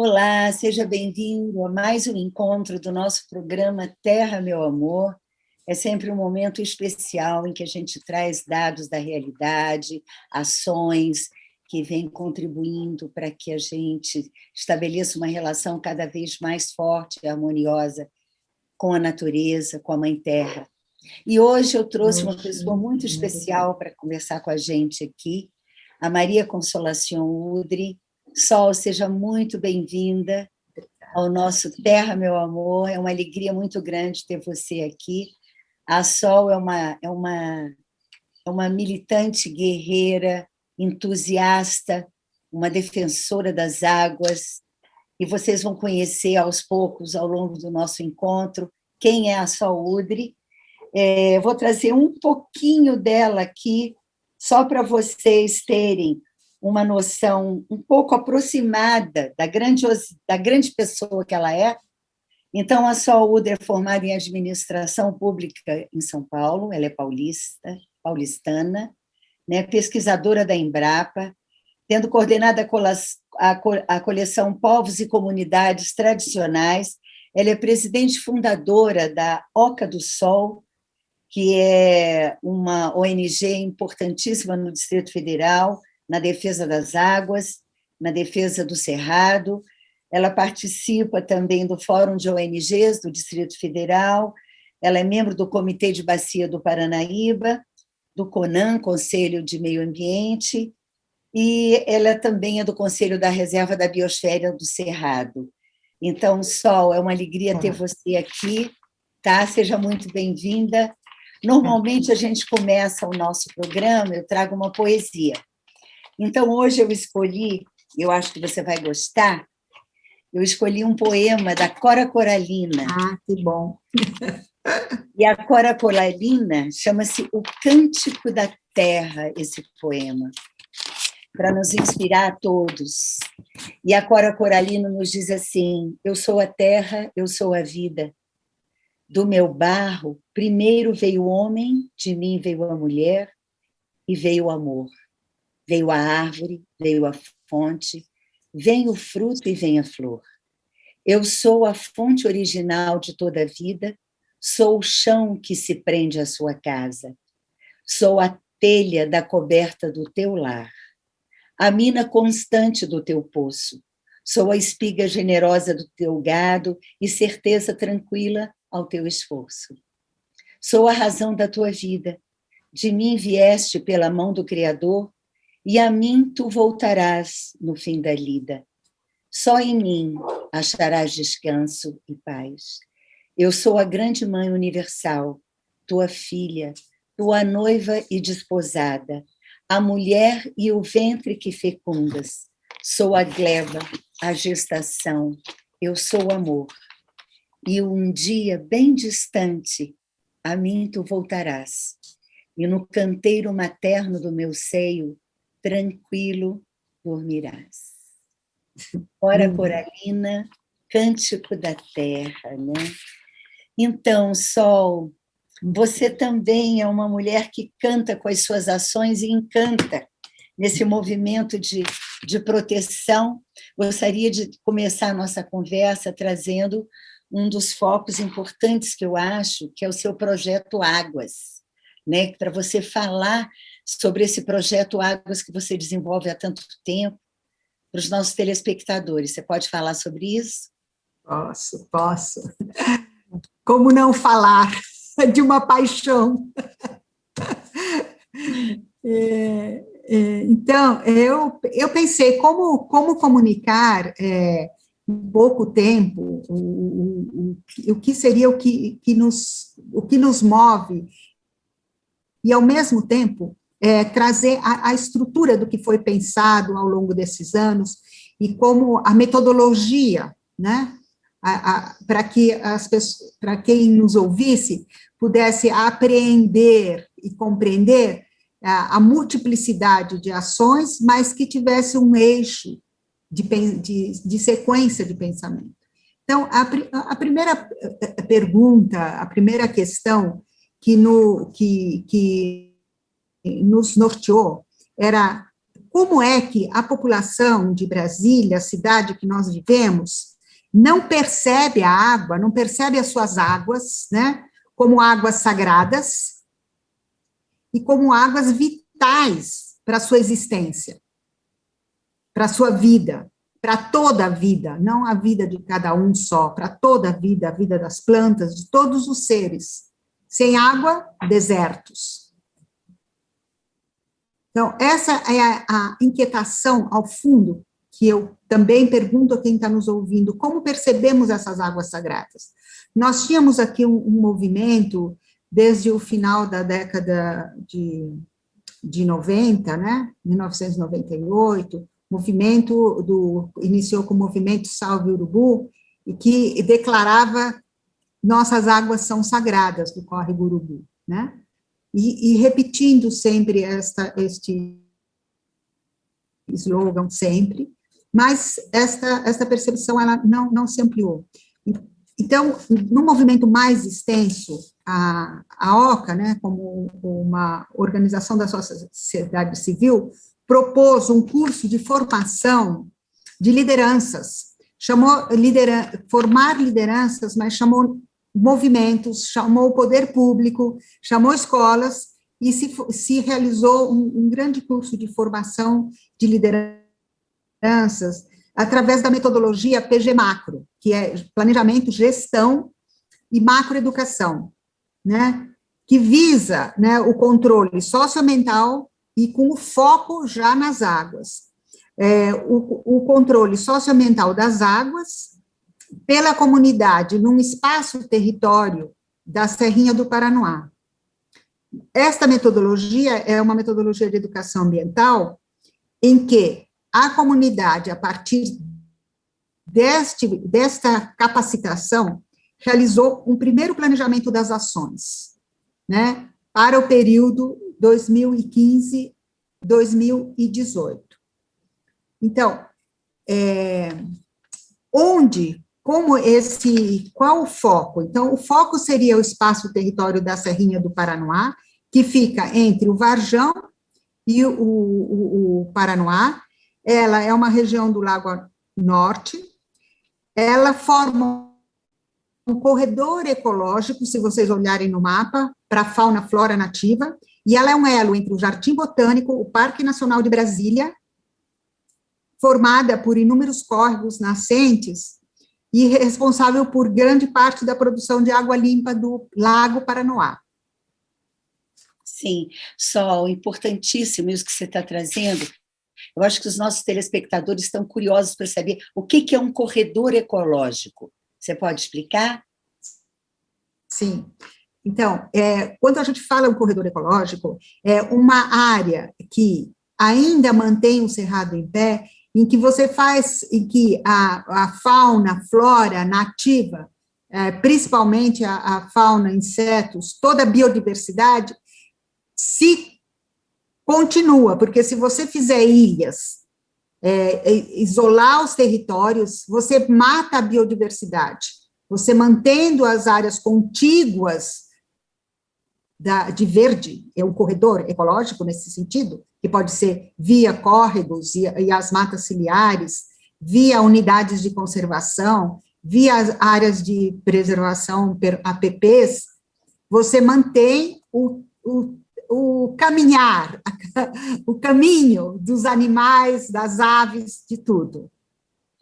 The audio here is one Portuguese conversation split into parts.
Olá, seja bem-vindo a mais um encontro do nosso programa Terra, Meu Amor. É sempre um momento especial em que a gente traz dados da realidade, ações que vêm contribuindo para que a gente estabeleça uma relação cada vez mais forte e harmoniosa com a natureza, com a Mãe Terra. E hoje eu trouxe uma pessoa muito especial para conversar com a gente aqui, a Maria Consolação Udry. Sol, seja muito bem-vinda ao nosso Terra, Meu Amor. É uma alegria muito grande ter você aqui. A Sol é uma militante guerreira, entusiasta, uma defensora das águas, e vocês vão conhecer aos poucos, ao longo do nosso encontro, quem é a Sol Udry. Vou trazer um pouquinho dela aqui, só para vocês terem uma noção um pouco aproximada da grande pessoa que ela é. Então, a Sol Udry é formada em administração pública em São Paulo, ela é paulistana, né, pesquisadora da Embrapa, tendo coordenado a coleção Povos e Comunidades Tradicionais. Ela é presidente fundadora da Oca do Sol, que é uma ONG importantíssima no Distrito Federal, na defesa das águas, na defesa do Cerrado. Ela participa também do Fórum de ONGs do Distrito Federal, ela é membro do Comitê de Bacia do Paranaíba, do CONAM, Conselho de Meio Ambiente, e ela também é do Conselho da Reserva da Biosfera do Cerrado. Então, Sol, é uma alegria ter você aqui, tá? Seja muito bem-vinda. Normalmente, a gente começa o nosso programa, eu trago uma poesia. Então, hoje eu escolhi, eu acho que você vai gostar, eu escolhi um poema da Cora Coralina. Ah, que bom! E a Cora Coralina chama-se O Cântico da Terra, esse poema, para nos inspirar a todos. E a Cora Coralina nos diz assim: eu sou a terra, eu sou a vida. Do meu barro, primeiro veio o homem, de mim veio a mulher, e veio o amor. Veio a árvore, veio a fonte, vem o fruto e vem a flor. Eu sou a fonte original de toda a vida, sou o chão que se prende à sua casa, sou a telha da coberta do teu lar, a mina constante do teu poço, sou a espiga generosa do teu gado e certeza tranquila ao teu esforço. Sou a razão da tua vida, de mim vieste pela mão do Criador, e a mim tu voltarás no fim da lida. Só em mim acharás descanso e paz. Eu sou a grande mãe universal, tua filha, tua noiva e desposada, a mulher e o ventre que fecundas. Sou a gleba, a gestação, eu sou o amor. E um dia bem distante, a mim tu voltarás. E no canteiro materno do meu seio, tranquilo dormirás. Cora Coralina, Cântico da Terra, né? Então, Sol, você também é uma mulher que canta com as suas ações e encanta nesse movimento de proteção. Gostaria de começar a nossa conversa trazendo um dos focos importantes que eu acho, que é o seu projeto Águas, né? Para você falar sobre esse projeto Águas que você desenvolve há tanto tempo para os nossos telespectadores. Você pode falar sobre isso? Posso. Como não falar de uma paixão? Então, eu pensei como comunicar em pouco tempo o que seria o que nos move, e, ao mesmo tempo, trazer a estrutura do que foi pensado ao longo desses anos e como a metodologia, né, para quem nos ouvisse pudesse apreender e compreender a multiplicidade de ações, mas que tivesse um eixo de sequência de pensamento. Então, a primeira pergunta, a primeira questão que nos norteou era como é que a população de Brasília, a cidade que nós vivemos, não percebe a água, não percebe as suas águas, né, como águas sagradas e como águas vitais para a sua existência, para a sua vida, para toda a vida, não a vida de cada um só, para toda a vida das plantas, de todos os seres. Sem água, desertos. Então, essa é a inquietação ao fundo, que eu também pergunto a quem está nos ouvindo, como percebemos essas águas sagradas? Nós tínhamos aqui um movimento, desde o final da década de 90, né, 1998, iniciou com o movimento Salve Urubu, e que declarava nossas águas são sagradas do Córrego Urubu, né? E repetindo sempre este slogan sempre, mas esta percepção ela não se ampliou. Então, no movimento mais extenso, a OCA, né, como uma organização da sociedade civil, propôs um curso de formação de lideranças, chamou formar lideranças, mas chamou movimentos, chamou o poder público, chamou escolas, e se realizou um grande curso de formação de lideranças, através da metodologia PG Macro, que é planejamento, gestão e macroeducação, né, que visa, né, o controle socioambiental e com o foco já nas águas. O controle socioambiental das águas pela comunidade num espaço território da Serrinha do Paranoá. Esta metodologia é uma metodologia de educação ambiental em que a comunidade, a partir desta capacitação, realizou um primeiro planejamento das ações, né, para o período 2015-2018. Então, qual o foco? Então, o foco seria o espaço território da Serrinha do Paranoá, que fica entre o Varjão e o Paranoá. Ela é uma região do Lago Norte, ela forma um corredor ecológico, se vocês olharem no mapa, para a fauna e flora nativa, e ela é um elo entre o Jardim Botânico, o Parque Nacional de Brasília, formada por inúmeros córregos nascentes, e responsável por grande parte da produção de água limpa do Lago Paranoá. Sim, Sol, importantíssimo isso que você está trazendo. Eu acho que os nossos telespectadores estão curiosos para saber o que é um corredor ecológico. Você pode explicar? Sim. Então, quando a gente fala em corredor ecológico, é uma área que ainda mantém o cerrado em pé, em que a fauna, a flora nativa, principalmente a fauna, insetos, toda a biodiversidade, se continua, porque se você fizer ilhas, isolar os territórios, você mata a biodiversidade. Você mantendo as áreas contíguas de verde, é um corredor ecológico nesse sentido, que pode ser via córregos e as matas ciliares, via unidades de conservação, via as áreas de preservação, APPs, você mantém o caminhar, o caminho dos animais, das aves, de tudo.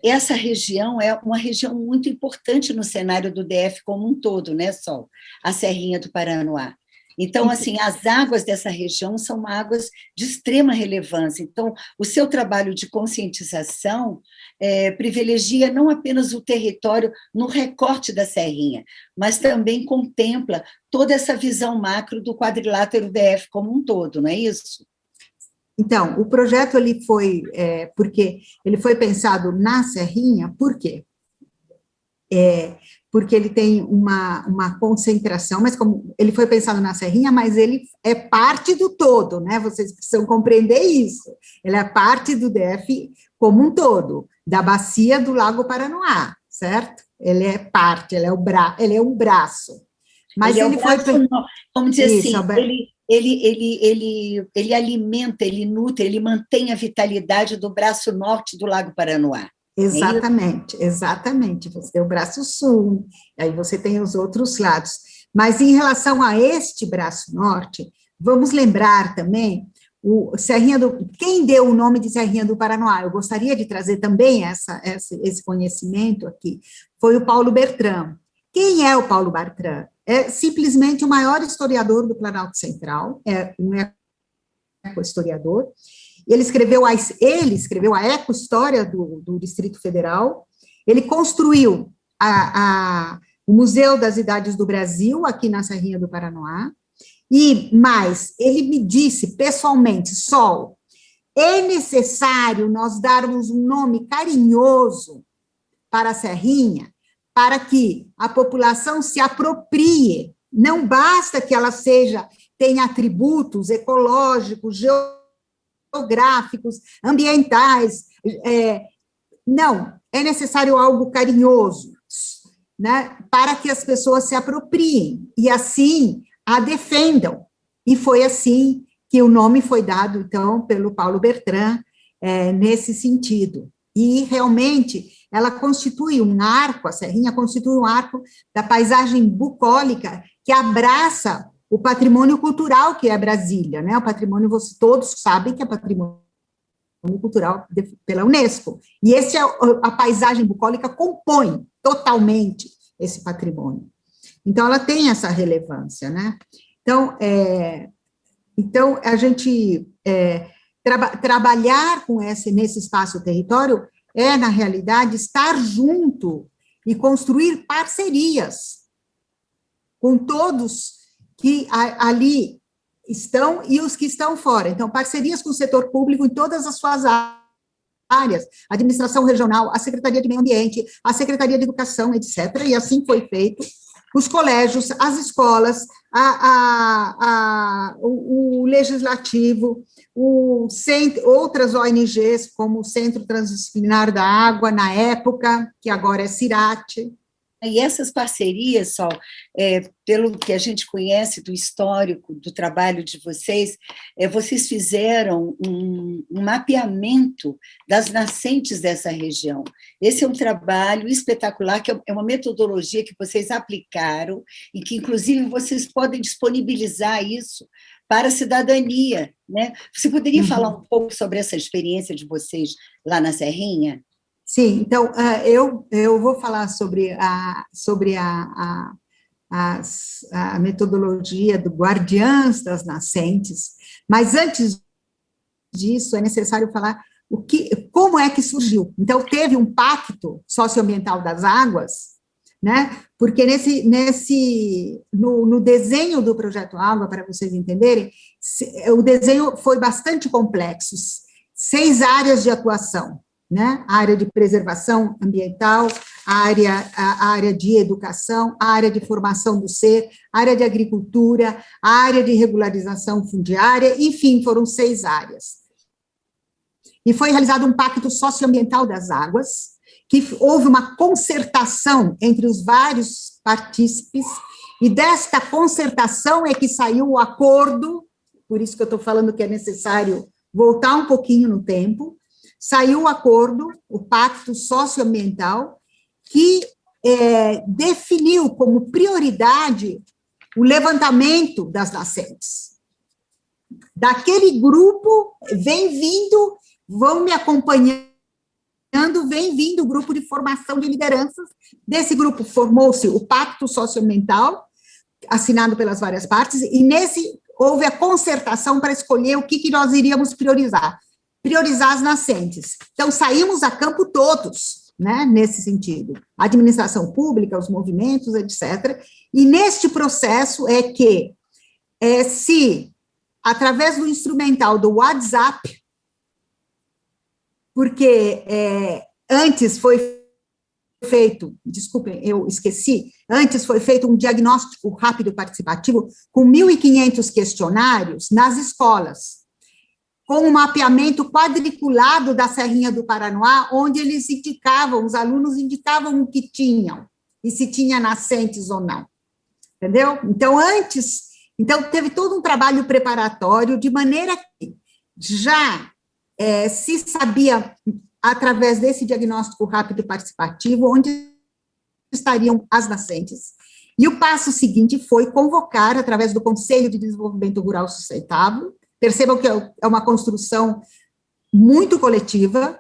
Essa região é uma região muito importante no cenário do DF como um todo, né, Sol? A Serrinha do Paranoá. Então, assim, as águas dessa região são águas de extrema relevância. Então, o seu trabalho de conscientização privilegia não apenas o território no recorte da Serrinha, mas também contempla toda essa visão macro do quadrilátero DF como um todo, não é isso? Então, o projeto ele foi, porque ele foi pensado na Serrinha, por quê? Porque ele tem uma concentração, mas como ele foi pensado na Serrinha, mas ele é parte do todo, né? Vocês precisam compreender isso. Ele é parte do DF como um todo, da bacia do Lago Paranoá, certo? Ele é parte, ele é um braço. Mas ele foi, vamos dizer isso, assim, ele alimenta, ele nutre, ele mantém a vitalidade do braço norte do Lago Paranoá. Exatamente, exatamente. Você tem o braço sul, aí você tem os outros lados. Mas em relação a este braço norte, vamos lembrar também quem deu o nome de Serrinha do Paranoá? Eu gostaria de trazer também esse conhecimento aqui. Foi o Paulo Bertrand. Quem é o Paulo Bertrand? É simplesmente o maior historiador do Planalto Central, é um eco-historiador. Ele escreveu a eco-história do Distrito Federal, ele construiu o Museu das Idades do Brasil, aqui na Serrinha do Paranoá, e mais, ele me disse pessoalmente, Sol, é necessário nós darmos um nome carinhoso para a Serrinha, para que a população se aproprie, não basta que ela tenha atributos ecológicos, geográficos, ambientais, não, é necessário algo carinhoso, né, para que as pessoas se apropriem, e assim a defendam, e foi assim que o nome foi dado, então, pelo Paulo Bertrand, nesse sentido, e realmente ela constitui um arco, a Serrinha constitui um arco da paisagem bucólica que abraça o patrimônio cultural que é Brasília, né, o patrimônio, todos sabem que é patrimônio cultural pela Unesco, e a paisagem bucólica compõe totalmente esse patrimônio. Então, ela tem essa relevância, né? Então a gente trabalhar nesse espaço-território na realidade, estar junto e construir parcerias com todos que ali estão e os que estão fora. Então, parcerias com o setor público em todas as suas áreas, administração regional, a Secretaria de Meio Ambiente, a Secretaria de Educação, etc., e assim foi feito. Os colégios, as escolas, o legislativo, outras ONGs, como o Centro Transdisciplinar da Água, na época, que agora é CIRAT. E essas parcerias, Sol, pelo que a gente conhece do histórico do trabalho de vocês, vocês fizeram um mapeamento das nascentes dessa região. Esse é um trabalho espetacular, que é uma metodologia que vocês aplicaram e que, inclusive, vocês podem disponibilizar isso para a cidadania, né? Você poderia falar um pouco sobre essa experiência de vocês lá na Serrinha? Sim, então, eu vou falar sobre a metodologia do Guardiãs das Nascentes, mas antes disso é necessário falar como é que surgiu. Então, teve um pacto socioambiental das águas, né? Porque no desenho do Projeto Água, para vocês entenderem, o desenho foi bastante complexo, 6 áreas de atuação, né? A área de preservação ambiental, a área de educação, a área de formação do ser, a área de agricultura, a área de regularização fundiária, enfim, foram 6 áreas. E foi realizado um pacto socioambiental das águas, que houve uma concertação entre os vários partícipes, e desta concertação é que saiu o acordo, por isso que eu estou falando que é necessário voltar um pouquinho no tempo, saiu o acordo, o Pacto Socioambiental, que definiu como prioridade o levantamento das nascentes. Daquele grupo, vão me acompanhando, vem vindo o grupo de formação de lideranças. Desse grupo formou-se o Pacto Socioambiental, assinado pelas várias partes, e nesse houve a concertação para escolher o que nós iríamos priorizar as nascentes. Então, saímos a campo todos, né, nesse sentido, a administração pública, os movimentos, etc., e neste processo é que, se, através do instrumental do WhatsApp, porque antes foi feito, desculpem, eu esqueci, antes foi feito um diagnóstico rápido participativo com 1.500 questionários nas escolas, com um mapeamento quadriculado da Serrinha do Paranoá, onde eles indicavam, os alunos indicavam o que tinham, e se tinha nascentes ou não, entendeu? Então, antes Então, teve todo um trabalho preparatório, de maneira que já se sabia, através desse diagnóstico rápido e participativo, onde estariam as nascentes. E o passo seguinte foi convocar, através do Conselho de Desenvolvimento Rural Sustentável, percebam que é uma construção muito coletiva,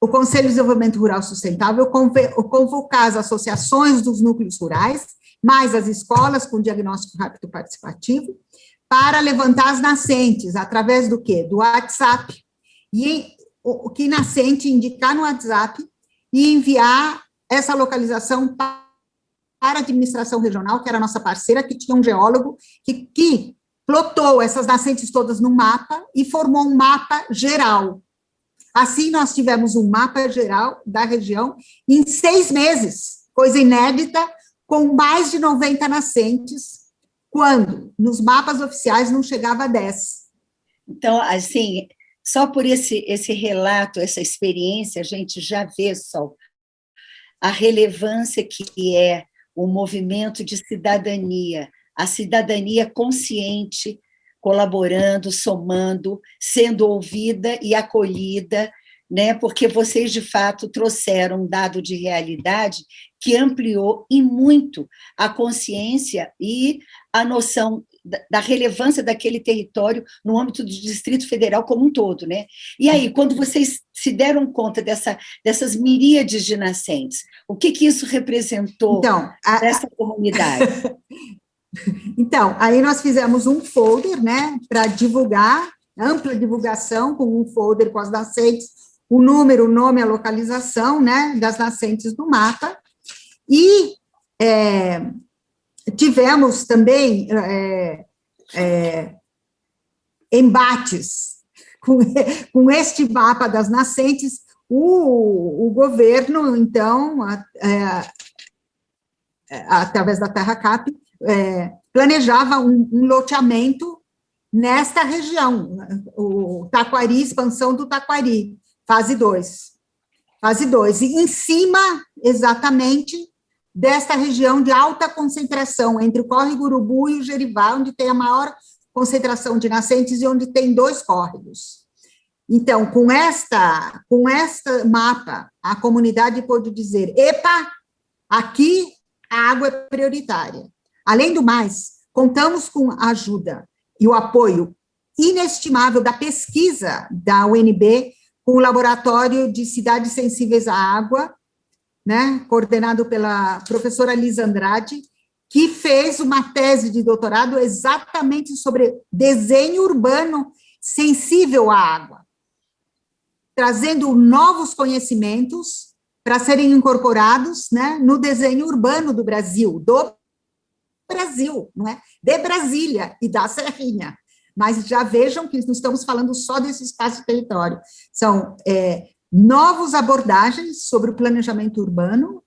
o Conselho de Desenvolvimento Rural Sustentável convocar as associações dos núcleos rurais, mais as escolas com diagnóstico rápido participativo, para levantar as nascentes, através do quê? Do WhatsApp. E o que nascente indicar no WhatsApp e enviar essa localização para a administração regional, que era a nossa parceira, que tinha um geólogo que plotou essas nascentes todas no mapa e formou um mapa geral. Assim, nós tivemos um mapa geral da região em 6 meses, coisa inédita, com mais de 90 nascentes, quando nos mapas oficiais não chegava a 10. Então, assim, só por esse relato, essa experiência, a gente já vê só a relevância que é o movimento de cidadania, a cidadania consciente, colaborando, somando, sendo ouvida e acolhida, né? Porque vocês, de fato, trouxeram um dado de realidade que ampliou e muito a consciência e a noção da relevância daquele território no âmbito do Distrito Federal como um todo, né? E aí, quando vocês se deram conta dessas miríades de nascentes, o que isso representou nessa comunidade? Então, aí nós fizemos um folder, né, para divulgar, ampla divulgação, com um folder com as nascentes, o número, o nome, a localização, né, das nascentes do mapa, e tivemos também embates com este mapa das nascentes. O governo, então, através da TerraCap, planejava um loteamento nesta região, o Taquari, expansão do Taquari, fase 2. Fase 2, e em cima, exatamente, desta região de alta concentração, entre o córrego Urubu e o Gerivá, onde tem a maior concentração de nascentes e onde tem 2 córregos. Então, com esta mapa, a comunidade pôde dizer, epa, aqui a água é prioritária. Além do mais, contamos com a ajuda e o apoio inestimável da pesquisa da UNB, com o Laboratório de Cidades Sensíveis à Água, né, coordenado pela professora Lisa Andrade, que fez uma tese de doutorado exatamente sobre desenho urbano sensível à água, trazendo novos conhecimentos para serem incorporados, né, no desenho urbano do Brasil, não é? De Brasília e da Serrinha. Mas já vejam que não estamos falando só desse espaço-território, são novas abordagens sobre o planejamento urbano,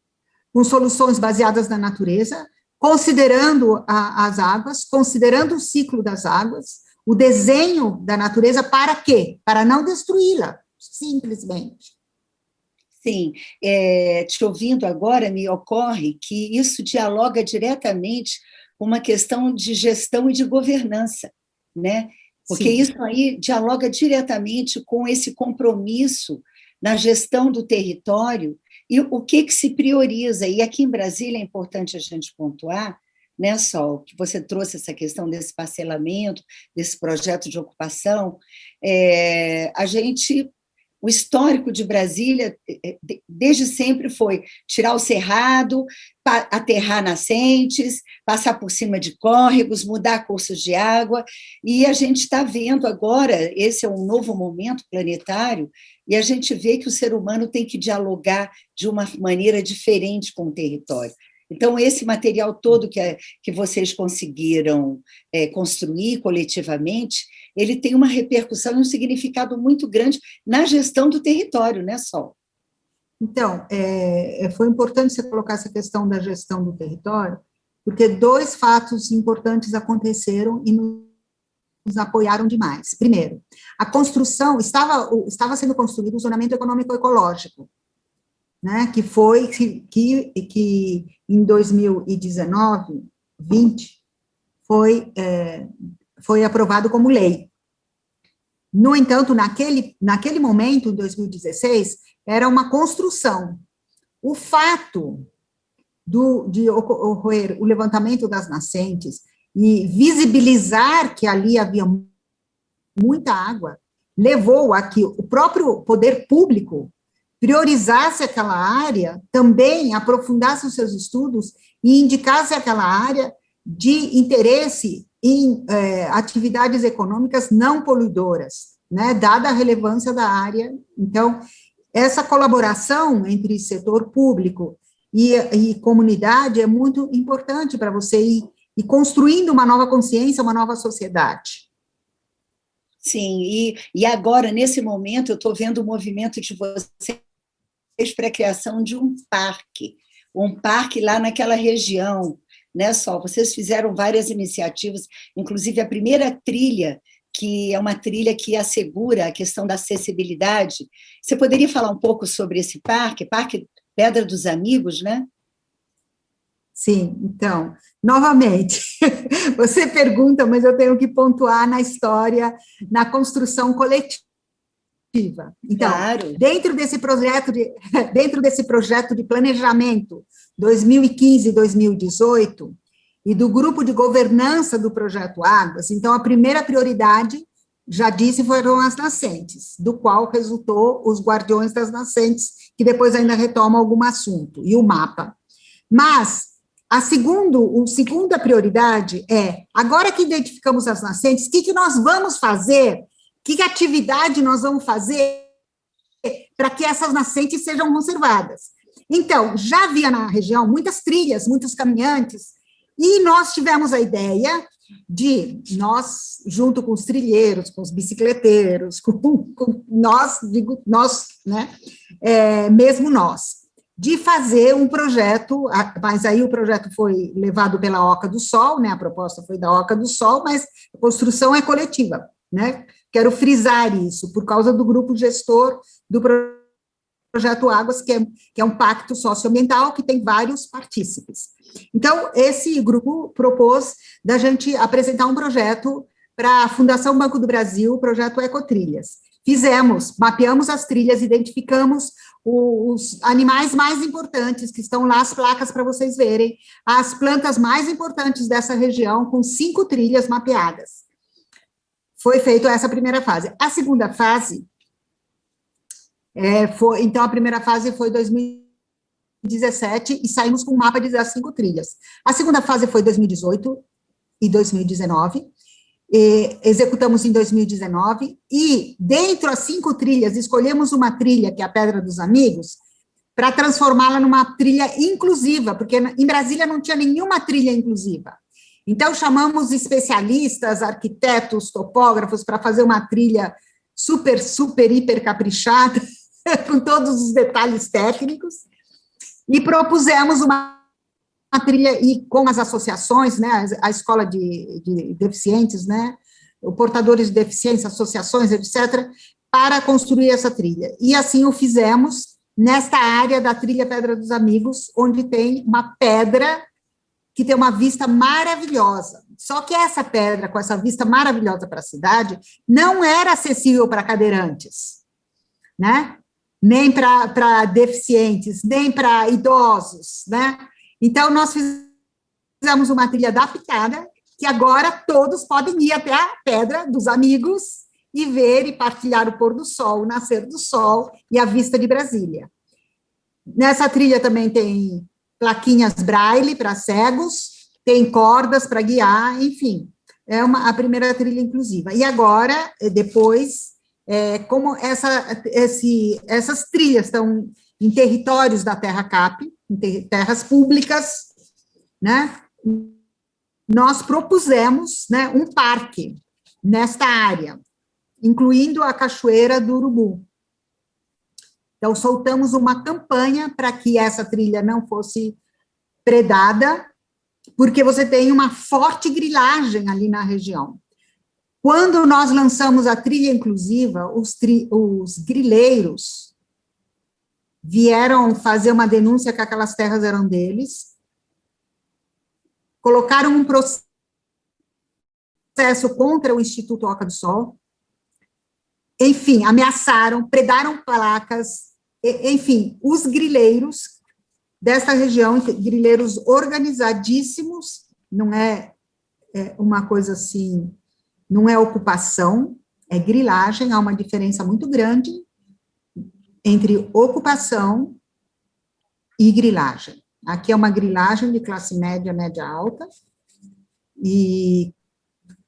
com soluções baseadas na natureza, considerando as águas, considerando o ciclo das águas, o desenho da natureza, para quê? Para não destruí-la, simplesmente. Sim, te ouvindo agora, me ocorre que isso dialoga diretamente com uma questão de gestão e de governança, né? Porque Sim. Isso aí dialoga diretamente com esse compromisso na gestão do território e o que se prioriza. E aqui em Brasília é importante a gente pontuar, né, Sol, que você trouxe essa questão desse parcelamento, desse projeto de ocupação, o histórico de Brasília, desde sempre, foi tirar o cerrado, aterrar nascentes, passar por cima de córregos, mudar cursos de água, e a gente está vendo agora, esse é um novo momento planetário, e a gente vê que o ser humano tem que dialogar de uma maneira diferente com o território. Então, esse material todo que vocês conseguiram construir coletivamente, ele tem uma repercussão e um significado muito grande na gestão do território, né, Sol? Então, foi importante você colocar essa questão da gestão do território, porque 2 fatos importantes aconteceram e nos apoiaram demais. Primeiro, a construção, estava sendo construído o zonamento econômico-ecológico, né, que em 2019, 20, foi aprovado como lei. No entanto, naquele momento, em 2016, era uma construção. O fato de ocorrer o levantamento das nascentes e visibilizar que ali havia muita água, levou a que o próprio poder público priorizasse aquela área, também aprofundasse os seus estudos e indicasse aquela área de interesse em atividades econômicas não poluidoras, né, dada a relevância da área. Então, essa colaboração entre setor público e comunidade é muito importante para você ir construindo uma nova consciência, uma nova sociedade. Sim, e agora, nesse momento, eu estou vendo o movimento de vocês para a criação de um parque lá naquela região, né, Sol? Vocês fizeram várias iniciativas, inclusive a primeira trilha, que é uma trilha que assegura a questão da acessibilidade. Você poderia falar um pouco sobre esse Parque Pedra dos Amigos, né? Sim, então, novamente, você pergunta, mas eu tenho que pontuar na história, na construção coletiva. Então, claro. dentro desse projeto de planejamento 2015 e 2018, e do grupo de governança do Projeto Águas, então, a primeira prioridade, já disse, foram as nascentes, do qual resultou os Guardiões das Nascentes, que depois ainda retoma algum assunto, e o mapa. Mas a segunda prioridade é, agora que identificamos as nascentes, o que nós vamos fazer, que atividade nós vamos fazer para que essas nascentes sejam conservadas? Então, já havia na região muitas trilhas, muitos caminhantes, e nós tivemos a ideia de, nós, junto com os trilheiros, com os bicicleteiros, com nós, digo nós, né, mesmo nós, de fazer um projeto, mas aí o projeto foi levado pela Oca do Sol, né, a proposta foi da Oca do Sol, mas a construção é coletiva, né, quero frisar isso, por causa do grupo gestor do Projeto Águas, que é um pacto socioambiental que tem vários partícipes. Então, esse grupo propôs da gente apresentar um projeto para a Fundação Banco do Brasil, o projeto Ecotrilhas. Fizemos, mapeamos as trilhas, identificamos os animais mais importantes, que estão lá as placas para vocês verem, as plantas mais importantes dessa região, com 5 trilhas mapeadas. Foi feita essa primeira fase. A segunda fase, então, a primeira fase foi 2017, e saímos com um mapa das 5 trilhas. A segunda fase foi 2018 e 2019, executamos em 2019, e dentro das 5 trilhas, escolhemos uma trilha, que é a Pedra dos Amigos, para transformá-la numa trilha inclusiva, porque em Brasília não tinha nenhuma trilha inclusiva. Então, chamamos especialistas, arquitetos, topógrafos, para fazer uma trilha super, hiper caprichada, com todos os detalhes técnicos, e propusemos uma trilha, e com as associações, né, a Escola de Deficientes, né, o Portadores de Deficiência, associações, etc., para construir essa trilha. E assim o fizemos nesta área da trilha Pedra dos Amigos, onde tem uma pedra que tem uma vista maravilhosa. Só que essa pedra, com essa vista maravilhosa para a cidade, não era acessível para cadeirantes, né? Nem para deficientes, nem para idosos, né? Então, nós fizemos uma trilha adaptada, que agora todos podem ir até a Pedra dos Amigos e ver e partilhar o pôr do sol, o nascer do sol e a vista de Brasília. Nessa trilha também tem plaquinhas braille para cegos, tem cordas para guiar, enfim, a primeira trilha inclusiva. E agora, depois, como essas trilhas estão em territórios da Terra Cap, em terras públicas, né, nós propusemos, né, um parque nesta área, incluindo a Cachoeira do Urubu. Então, soltamos uma campanha para que essa trilha não fosse predada, porque você tem uma forte grilagem ali na região. Quando nós lançamos a trilha inclusiva, os grileiros vieram fazer uma denúncia que aquelas terras eram deles, colocaram um processo processo contra o Instituto Oca do Sol. Enfim, ameaçaram, pregaram placas, enfim, os grileiros dessa região, grileiros organizadíssimos, não é uma coisa assim, não é ocupação, é grilagem, há uma diferença muito grande entre ocupação e grilagem. Aqui é uma grilagem de classe média, média alta, e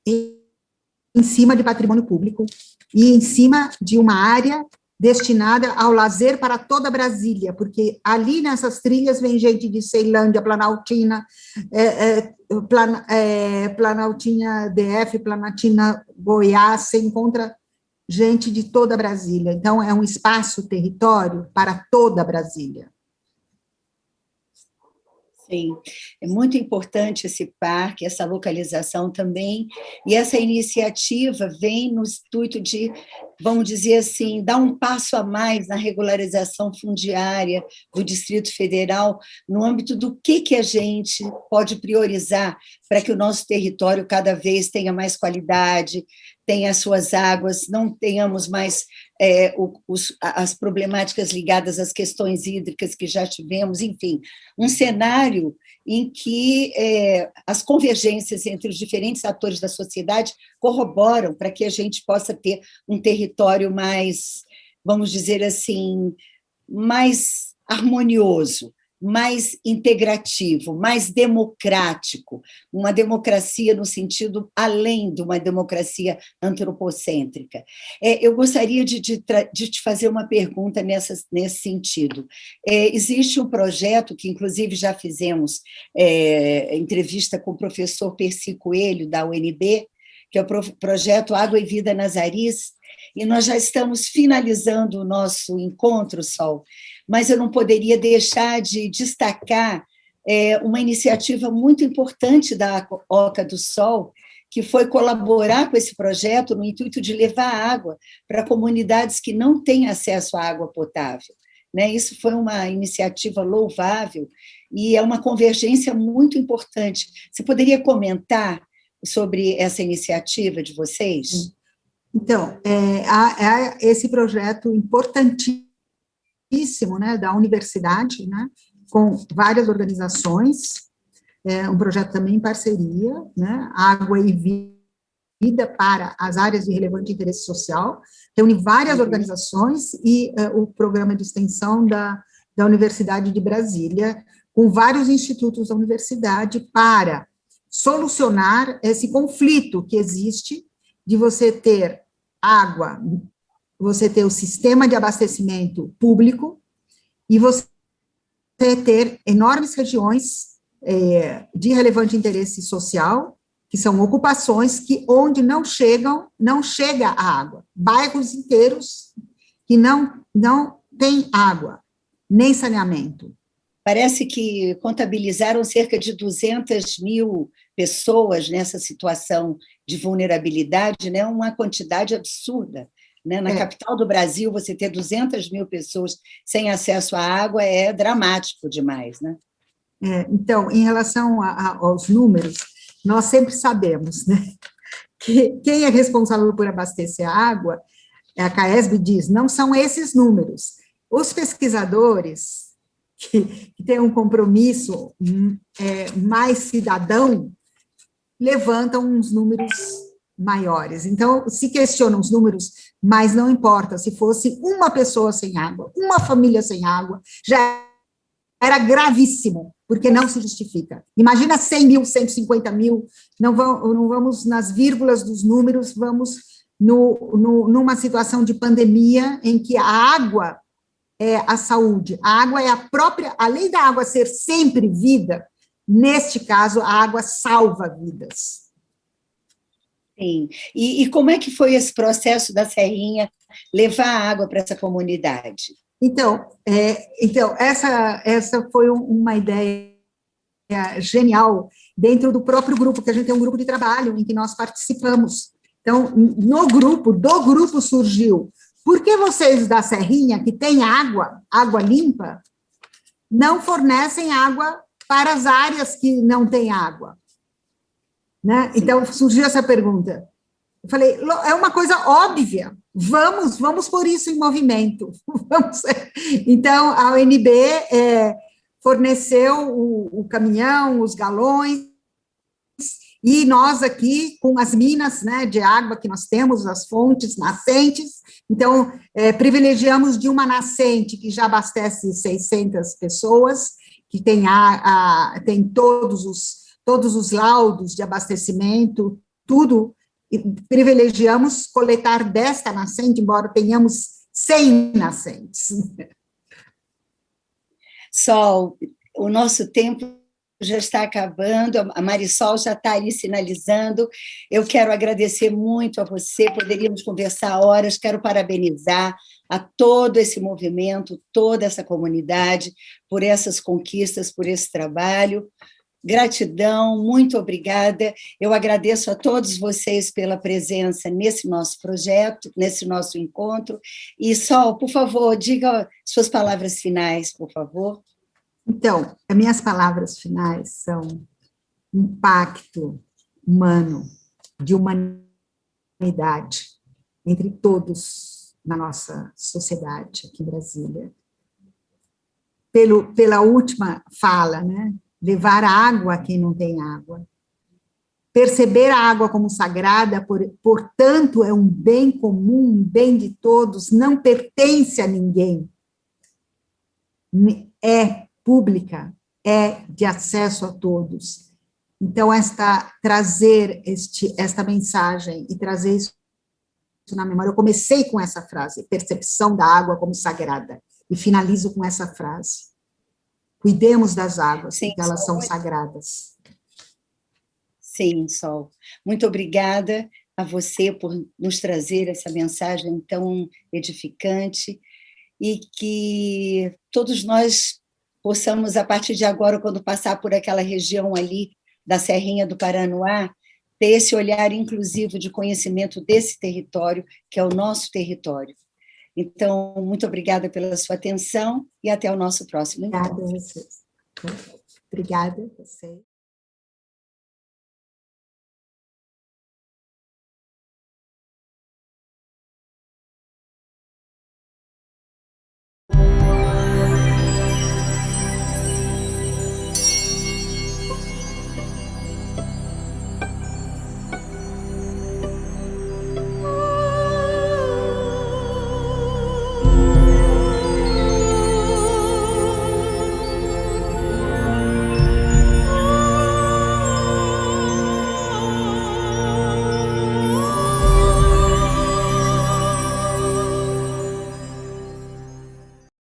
em cima de patrimônio público, e em cima de uma área destinada ao lazer para toda Brasília, porque ali nessas trilhas vem gente de Ceilândia, Planaltina, Planaltina DF, Planaltina Goiás, você encontra gente de toda Brasília. Então, é um espaço, território para toda Brasília. Sim, é muito importante esse parque, essa localização também, e essa iniciativa vem no intuito de, vamos dizer assim, dar um passo a mais na regularização fundiária do Distrito Federal, no âmbito do que a gente pode priorizar para que o nosso território cada vez tenha mais qualidade, tenha as suas águas, não tenhamos mais as problemáticas ligadas às questões hídricas que já tivemos, enfim, um cenário em que as convergências entre os diferentes atores da sociedade corroboram para que a gente possa ter um território mais, vamos dizer assim, mais harmonioso, mais integrativo, mais democrático, uma democracia no sentido além de uma democracia antropocêntrica. Eu gostaria de te fazer uma pergunta nesse sentido. Existe um projeto que, inclusive, já fizemos entrevista com o professor Percy Coelho, da UNB, que é o projeto Água e Vida nas Aris, e nós já estamos finalizando o nosso encontro, Sol, mas eu não poderia deixar de destacar uma iniciativa muito importante da Oca do Sol, que foi colaborar com esse projeto no intuito de levar água para comunidades que não têm acesso à água potável. Isso foi uma iniciativa louvável e é uma convergência muito importante. Você poderia comentar sobre essa iniciativa de vocês? Então, há esse projeto importantíssimo, da universidade, com várias organizações, um projeto também em parceria, Água e Vida para as áreas de relevante interesse social, reúne várias organizações e o programa de extensão da Universidade de Brasília, com vários institutos da universidade, para solucionar esse conflito que existe de você ter água, você ter o sistema de abastecimento público e você ter enormes regiões de relevante interesse social, que são ocupações onde não chega a água. Bairros inteiros que não têm água, nem saneamento. Parece que contabilizaram cerca de 200 mil pessoas nessa situação de vulnerabilidade, uma quantidade absurda. Na capital do Brasil, você ter 200 mil pessoas sem acesso à água é dramático demais, Então, em relação aos números, nós sempre sabemos, que quem é responsável por abastecer a água, a CAESB diz, não são esses números. Os pesquisadores que têm um compromisso mais cidadão, levantam uns números maiores. Então, se questionam os números, mas não importa, se fosse uma pessoa sem água, uma família sem água, já era gravíssimo, porque não se justifica. Imagina 100 mil, 150 mil, não vamos nas vírgulas dos números, vamos numa situação de pandemia em que a água é a saúde, a água é a própria, além da água ser sempre vida, neste caso, a água salva vidas. Sim. E como é que foi esse processo da Serrinha levar água para essa comunidade? Então essa foi uma ideia genial dentro do próprio grupo, que a gente tem um grupo de trabalho em que nós participamos. Então, do grupo surgiu, por que vocês da Serrinha, que tem água limpa, não fornecem água para as áreas que não têm água? né? Então, surgiu essa pergunta. Eu falei, é uma coisa óbvia, vamos pôr isso em movimento. Vamos. Então, a ONB forneceu o caminhão, os galões, e nós aqui, com as minas, né, de água que nós temos, as fontes nascentes, então, privilegiamos de uma nascente que já abastece 600 pessoas, que tem, tem todos os laudos de abastecimento, tudo, e privilegiamos coletar desta nascente, embora tenhamos 100 nascentes. Sol, o nosso tempo já está acabando, a Marisol já está ali sinalizando. Eu quero agradecer muito a você, poderíamos conversar horas, quero parabenizar a todo esse movimento, toda essa comunidade, por essas conquistas, por esse trabalho. Gratidão, muito obrigada. Eu agradeço a todos vocês pela presença nesse nosso projeto, nesse nosso encontro. E, Sol, por favor, diga suas palavras finais, por favor. Então, as minhas palavras finais são um pacto humano, de humanidade, entre todos na nossa sociedade aqui em Brasília. Pela última fala, né? Levar água a quem não tem água. Perceber a água como sagrada, portanto, é um bem comum, um bem de todos, não pertence a ninguém. É pública, é de acesso a todos. Então, trazer esta mensagem e trazer isso na memória, eu comecei com essa frase, percepção da água como sagrada, e finalizo com essa frase. Cuidemos das águas, Sim, porque elas são sagradas. Sim, Sol. Muito obrigada a você por nos trazer essa mensagem tão edificante, e que todos nós possamos, a partir de agora, quando passar por aquela região ali da Serrinha do Paranoá, ter esse olhar inclusivo de conhecimento desse território, que é o nosso território. Então, muito obrigada pela sua atenção e até o nosso próximo encontro. Obrigada a vocês. Obrigada a vocês.